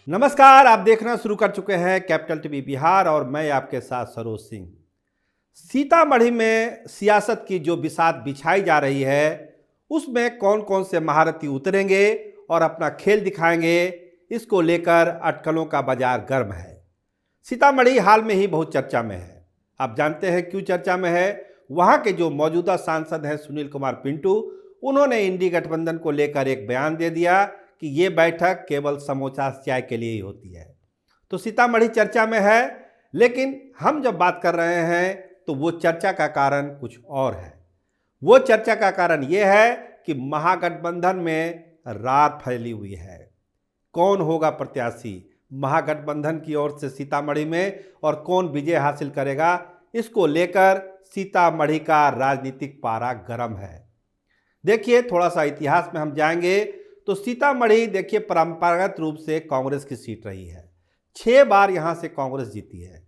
नमस्कार, आप देखना शुरू कर चुके हैं कैपिटल टीवी बिहार और मैं आपके साथ सरोज सिंह। सीतामढ़ी में सियासत की जो बिसात बिछाई जा रही है उसमें कौन कौन से महारथी उतरेंगे और अपना खेल दिखाएंगे, इसको लेकर अटकलों का बाजार गर्म है। सीतामढ़ी हाल में ही बहुत चर्चा में है। आप जानते हैं क्यों चर्चा में है। वहाँ के जो मौजूदा सांसद हैं सुनील कुमार पिंटू, उन्होंने इंडी गठबंधन को लेकर एक बयान दे दिया कि ये बैठक केवल समोसा चाय के लिए ही होती है। तो सीतामढ़ी चर्चा में है, लेकिन हम जब बात कर रहे हैं तो वो चर्चा का कारण कुछ और है। वो चर्चा का कारण ये है कि महागठबंधन में रार फैली हुई है। कौन होगा प्रत्याशी महागठबंधन की ओर से सीतामढ़ी में और कौन विजय हासिल करेगा, इसको लेकर सीतामढ़ी का राजनीतिक पारा गर्म है। देखिए, थोड़ा सा इतिहास में हम जाएंगे तो सीतामढ़ी देखिए परंपरागत रूप से कांग्रेस की सीट रही है। 6 बार यहाँ से कांग्रेस जीती है,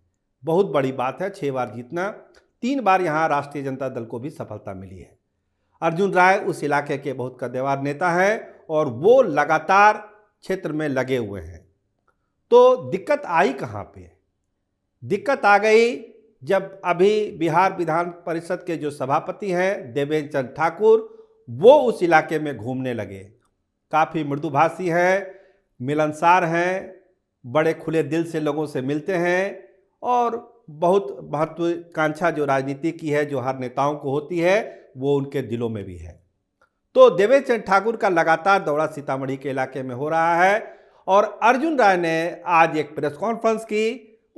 बहुत बड़ी बात है 6 बार जीतना। 3 बार यहाँ राष्ट्रीय जनता दल को भी सफलता मिली है। अर्जुन राय उस इलाके के बहुत कद्देवार नेता हैं और वो लगातार क्षेत्र में लगे हुए हैं। तो दिक्कत आई कहाँ पे? दिक्कत आ गई जब अभी बिहार विधान परिषद के जो सभापति हैं देवेंद्र चंद्र ठाकुर, वो उस इलाके में घूमने लगे। काफ़ी मृदुभाषी हैं, मिलनसार हैं, बड़े खुले दिल से लोगों से मिलते हैं और बहुत महत्वाकांक्षा जो राजनीति की है, जो हर नेताओं को होती है, वो उनके दिलों में भी है। तो देवेंद्र चंद्र ठाकुर का लगातार दौरा सीतामढ़ी के इलाके में हो रहा है और अर्जुन राय ने आज एक प्रेस कॉन्फ्रेंस की।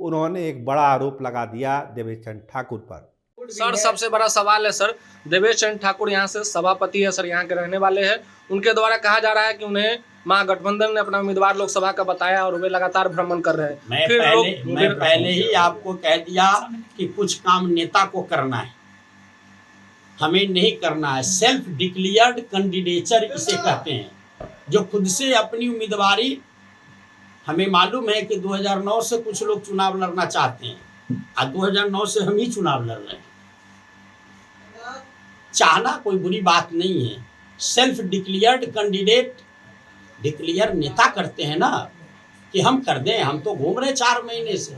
उन्होंने एक बड़ा आरोप लगा दिया देवेंद्र चंद्र ठाकुर पर। सर, सबसे बड़ा सवाल है सर, देवेंद्र चंद्र ठाकुर यहाँ से सभापति है सर, यहाँ के रहने वाले हैं। उनके द्वारा कहा जा रहा है कि उन्हें महागठबंधन ने अपना उम्मीदवार लोकसभा का बताया और वे लगातार भ्रमण कर रहे हैं। मैं पहले ही आपको कह दिया कि कुछ काम नेता को करना है, हमें नहीं करना है। सेल्फ डिक्लेयर्ड कैंडिडेचर इसे कहते हैं, जो खुद से अपनी उम्मीदवारी, हमें मालूम है कि 2009 से कुछ लोग चुनाव लड़ना चाहते हैं और 2009 से हम ही चुनाव लड़ रहे हैं। चाहना कोई बुरी बात नहीं है। सेल्फ डिक्लेयर्ड कैंडिडेट, डिक्लेयर नेता करते हैं ना कि हम कर दें। हम तो घूम रहे 4 महीने से,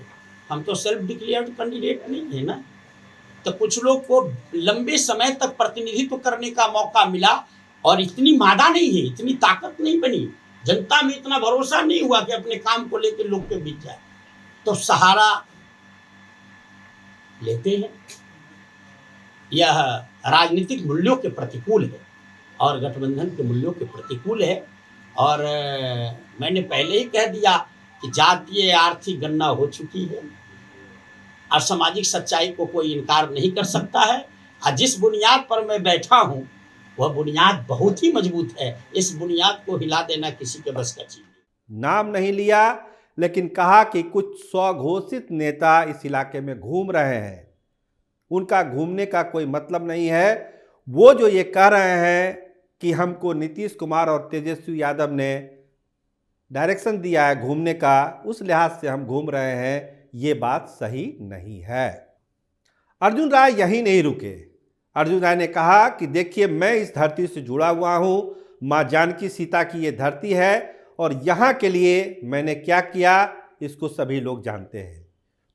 हम तो सेल्फ डिक्लेयर्ड कैंडिडेट नहीं है ना। तो कुछ लोग को लंबे समय तक प्रतिनिधित्व करने का मौका मिला और इतनी मादा नहीं है, इतनी ताकत नहीं बनी, जनता में इतना भरोसा नहीं हुआ कि अपने काम को लेकर लोग के बीच जाए, तो सहारा लेते हैं। यह राजनीतिक मूल्यों के प्रतिकूल है और गठबंधन के मूल्यों के प्रतिकूल है। और मैंने पहले ही कह दिया कि जातीय आर्थिक गणना हो चुकी है और सामाजिक सच्चाई को कोई इनकार नहीं कर सकता है। और जिस बुनियाद पर मैं बैठा हूँ वह बुनियाद बहुत ही मजबूत है। इस बुनियाद को हिला देना किसी के बस का चीज नहीं। नाम नहीं लिया, लेकिन कहा कि कुछ स्वघोषित नेता इस इलाके में घूम रहे हैं। उनका घूमने का कोई मतलब नहीं है। वो जो ये कह रहे हैं कि हमको नीतीश कुमार और तेजस्वी यादव ने डायरेक्शन दिया है घूमने का, उस लिहाज से हम घूम रहे हैं, ये बात सही नहीं है। अर्जुन राय यही नहीं रुके। अर्जुन राय ने कहा कि देखिए, मैं इस धरती से जुड़ा हुआ हूँ, माँ जानकी सीता की ये धरती है और यहाँ के लिए मैंने क्या किया इसको सभी लोग जानते हैं।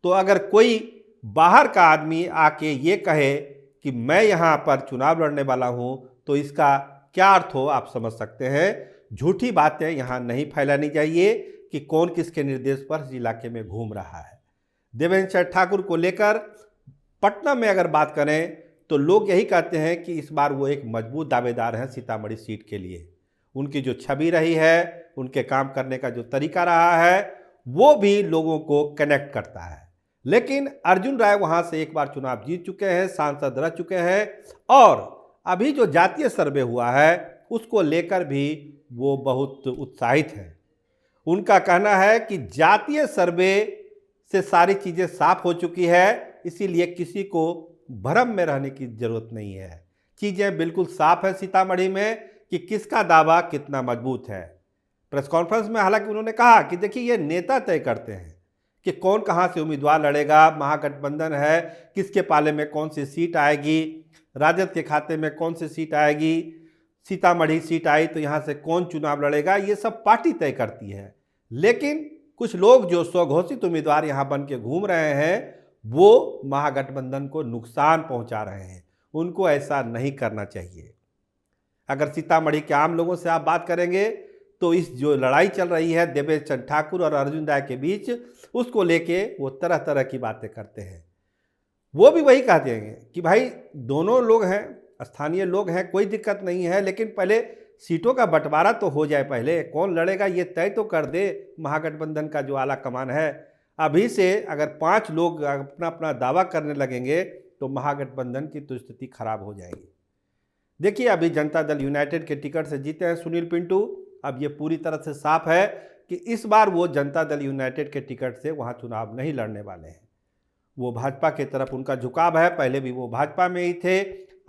तो अगर कोई बाहर का आदमी आके ये कहे कि मैं यहाँ पर चुनाव लड़ने वाला हूँ, तो इसका क्या अर्थ हो आप समझ सकते हैं। झूठी बातें यहाँ नहीं फैलानी चाहिए कि कौन किसके निर्देश पर इस इलाके में घूम रहा है। देवेंद्र चंद्र ठाकुर को लेकर पटना में अगर बात करें तो लोग यही कहते हैं कि इस बार वो एक मजबूत दावेदार हैं सीतामढ़ी सीट के लिए। उनकी जो छवि रही है, उनके काम करने का जो तरीका रहा है, वो भी लोगों को कनेक्ट करता है। लेकिन अर्जुन राय वहाँ से एक बार चुनाव जीत चुके हैं, सांसद रह चुके हैं और अभी जो जातीय सर्वे हुआ है उसको लेकर भी वो बहुत उत्साहित हैं। उनका कहना है कि जातीय सर्वे से सारी चीज़ें साफ हो चुकी है, इसीलिए किसी को भ्रम में रहने की ज़रूरत नहीं है। चीज़ें बिल्कुल साफ है सीतामढ़ी में कि किसका दावा कितना मजबूत है। प्रेस कॉन्फ्रेंस में हालांकि उन्होंने कहा कि देखिए, ये नेता तय करते हैं कि कौन कहाँ से उम्मीदवार लड़ेगा, महागठबंधन है, किसके पाले में कौन सी सीट आएगी, राजद के खाते में कौन सी सीट आएगी, सीतामढ़ी सीट आई तो यहाँ से कौन चुनाव लड़ेगा, ये सब पार्टी तय करती है। लेकिन कुछ लोग जो स्वघोषित उम्मीदवार यहाँ बन के घूम रहे हैं वो महागठबंधन को नुकसान पहुंचा रहे हैं। उनको ऐसा नहीं करना चाहिए। अगर सीतामढ़ी के आम लोगों से आप बात करेंगे तो इस जो लड़ाई चल रही है देवेश चंद्र ठाकुर और अर्जुन राय के बीच, उसको लेके वो तरह तरह की बातें करते हैं। वो भी वही कहते हैं कि भाई दोनों लोग हैं, स्थानीय लोग हैं, कोई दिक्कत नहीं है, लेकिन पहले सीटों का बंटवारा तो हो जाए, पहले कौन लड़ेगा ये तय तो कर दे महागठबंधन का जो आला कमान है। अभी से अगर 5 लोग अपना अपना दावा करने लगेंगे तो महागठबंधन की तो स्थिति खराब हो जाएगी। देखिए अभी जनता दल यूनाइटेड के टिकट से जीते हैं सुनील पिंटू। अब ये पूरी तरह से साफ है कि इस बार वो जनता दल यूनाइटेड के टिकट से वहाँ चुनाव नहीं लड़ने वाले हैं। वो भाजपा की तरफ उनका झुकाव है, पहले भी वो भाजपा में ही थे।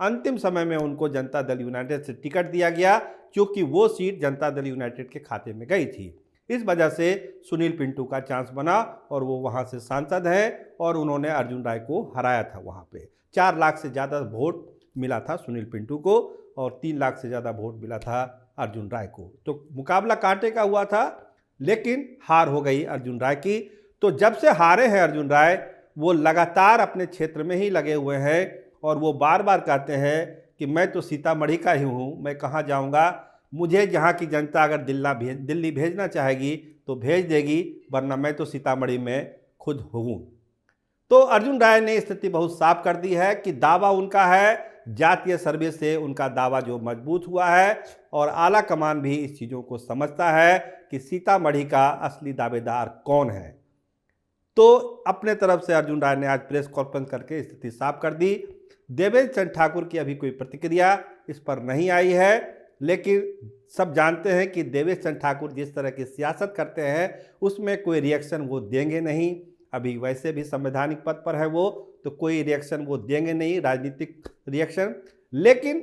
अंतिम समय में उनको जनता दल यूनाइटेड से टिकट दिया गया क्योंकि वो सीट जनता दल यूनाइटेड के खाते में गई थी। इस वजह से सुनील पिंटू का चांस बना और वो वहाँ से सांसद हैं और उन्होंने अर्जुन राय को हराया था। वहाँ पे 4 लाख से ज़्यादा वोट मिला था सुनील पिंटू को और 3 लाख से ज़्यादा वोट मिला था अर्जुन राय को। तो मुकाबला कांटे का हुआ था, लेकिन हार हो गई अर्जुन राय की। तो जब से हारे हैं अर्जुन राय, वो लगातार अपने क्षेत्र में ही लगे हुए हैं और वो बार बार कहते हैं कि मैं तो सीतामढ़ी का ही हूँ, मैं कहाँ जाऊँगा, मुझे जहाँ की जनता अगर दिल्ली भेजना चाहेगी तो भेज देगी, वरना मैं तो सीतामढ़ी में खुद हूँ। तो अर्जुन राय ने स्थिति बहुत साफ कर दी है कि दावा उनका है, जातीय सर्वे से उनका दावा जो मजबूत हुआ है और आला कमान भी इस चीज़ों को समझता है कि सीतामढ़ी का असली दावेदार कौन है। तो अपने तरफ से अर्जुन राय ने आज प्रेस कॉन्फ्रेंस करके स्थिति साफ कर दी। देवेश चंद्र ठाकुर की अभी कोई प्रतिक्रिया इस पर नहीं आई है, लेकिन सब जानते हैं कि देवेश चंद्र ठाकुर जिस तरह की सियासत करते हैं उसमें कोई रिएक्शन वो देंगे नहीं। अभी वैसे भी संवैधानिक पद पर है वो, तो कोई रिएक्शन वो देंगे नहीं, राजनीतिक रिएक्शन। लेकिन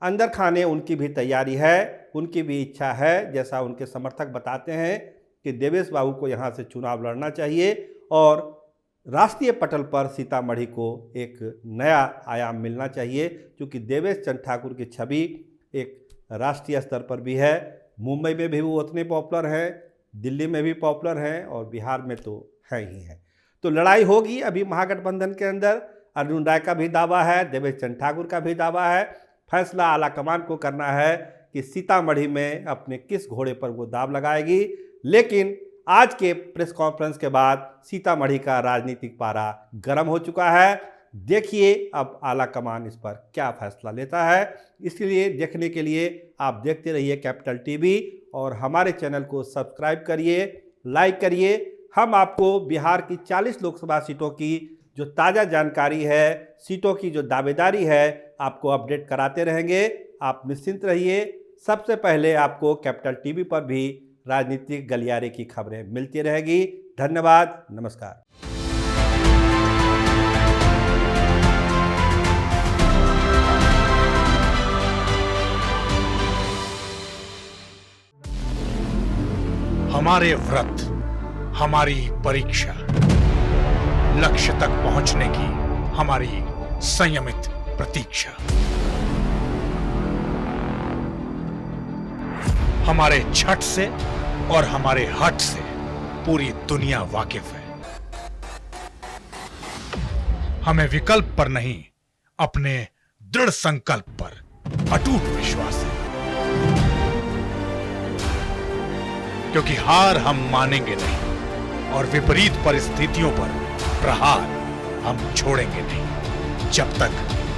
अंदर खाने उनकी भी तैयारी है, उनकी भी इच्छा है, जैसा उनके समर्थक बताते हैं कि देवेश बाबू को यहाँ से चुनाव लड़ना चाहिए और राष्ट्रीय पटल पर सीतामढ़ी को एक नया आयाम मिलना चाहिए, क्योंकि देवेश चंद्र ठाकुर की छवि एक राष्ट्रीय स्तर पर भी है। मुंबई में भी वो उतने पॉपुलर हैं, दिल्ली में भी पॉपुलर हैं और बिहार में तो है ही है। तो लड़ाई होगी अभी महागठबंधन के अंदर। अर्जुन राय का भी दावा है, देवेश चंद्र ठाकुर का भी दावा है। फैसला आला कमान को करना है कि सीतामढ़ी में अपने किस घोड़े पर वो दाव लगाएगी। लेकिन आज के प्रेस कॉन्फ्रेंस के बाद सीतामढ़ी का राजनीतिक पारा गर्म हो चुका है। देखिए अब आला कमान इस पर क्या फैसला लेता है। इसलिए देखने के लिए आप देखते रहिए कैपिटल टीवी और हमारे चैनल को सब्सक्राइब करिए, लाइक करिए। हम आपको बिहार की 40 लोकसभा सीटों की जो ताज़ा जानकारी है, सीटों की जो दावेदारी है, आपको अपडेट कराते रहेंगे। आप निश्चिंत रहिए। सबसे पहले आपको कैपिटल टीवी पर भी राजनीतिक गलियारे की खबरें मिलती रहेगी। धन्यवाद, नमस्कार। हमारे व्रत, हमारी परीक्षा, लक्ष्य तक पहुंचने की हमारी संयमित प्रतीक्षा। हमारे छठ से और हमारे हठ से पूरी दुनिया वाकिफ है। हमें विकल्प पर नहीं, अपने दृढ़ संकल्प पर अटूट विश्वास है, क्योंकि हार हम मानेंगे नहीं और विपरीत परिस्थितियों पर प्रहार हम छोड़ेंगे नहीं, जब तक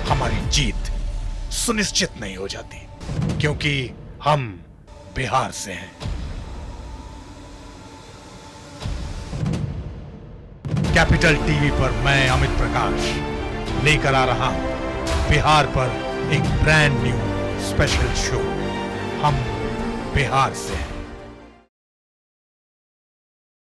हमारी जीत सुनिश्चित नहीं हो जाती, क्योंकि हम बिहार से हैं। कैपिटल टीवी पर मैं अमित प्रकाश लेकर आ रहा हूं बिहार पर एक ब्रांड न्यू स्पेशल शो। हम बिहार से हैं।